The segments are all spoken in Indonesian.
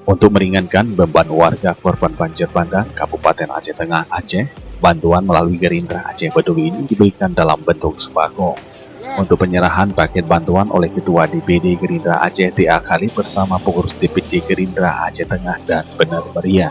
Untuk meringankan beban warga korban banjir bandang Kabupaten Aceh Tengah Aceh, bantuan melalui Gerindra Aceh Peduli ini diberikan dalam bentuk sembako. Untuk penyerahan paket bantuan oleh Ketua DPD Gerindra Aceh TA Khalid bersama pengurus DPD Gerindra Aceh Tengah dan Benar Meriah.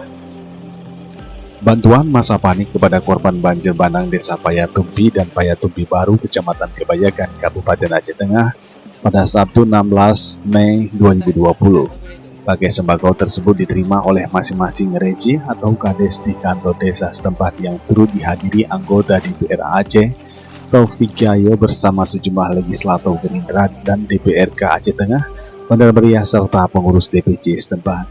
Bantuan masa panik kepada korban banjir bandang Desa Payatumpi dan Payatumpi Baru, Kecamatan Kebayakan, Kabupaten Aceh Tengah pada Sabtu 16 Mei 2020. Paket sembako tersebut diterima oleh masing-masing reji atau kades di kantor desa setempat yang turut dihadiri anggota DPR Aceh Taufik Jaya bersama sejumlah legislator Gerindra dan DPRK Aceh Tengah, Benar Meriah serta pengurus DPC setempat.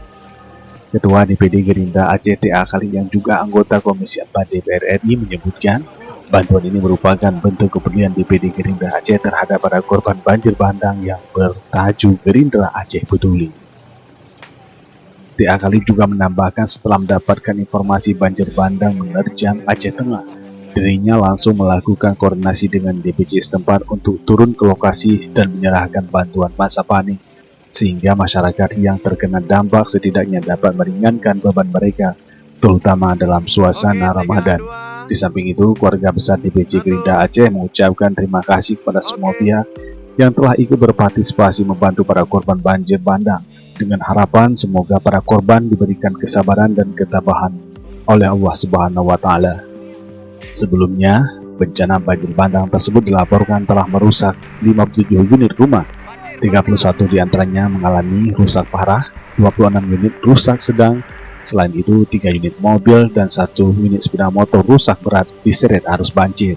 Ketua DPD Gerindra Aceh TA Khalid yang juga anggota Komisi 4 DPR RI menyebutkan bantuan ini merupakan bentuk kepedulian DPD Gerindra Aceh terhadap para korban banjir bandang yang bertajuk Gerindra Aceh Peduli. TA Khalid juga menambahkan setelah mendapatkan informasi banjir bandang menerjang Aceh Tengah, dirinya langsung melakukan koordinasi dengan DPC setempat untuk turun ke lokasi dan menyerahkan bantuan masa panik, sehingga masyarakat yang terkena dampak setidaknya dapat meringankan beban mereka, terutama dalam suasana Ramadan. Di samping itu, keluarga besar DPC Gerindra Aceh mengucapkan terima kasih kepada semua pihak yang telah ikut berpartisipasi membantu para korban banjir bandang, dengan harapan semoga para korban diberikan kesabaran dan ketabahan oleh Allah Subhanahu wa Ta'ala. Sebelumnya, bencana banjir bandang tersebut dilaporkan telah merusak 57 unit rumah, 31 diantaranya mengalami rusak parah, 26 unit rusak sedang. Selain itu, 3 unit mobil dan 1 unit sepeda motor rusak berat diseret arus banjir.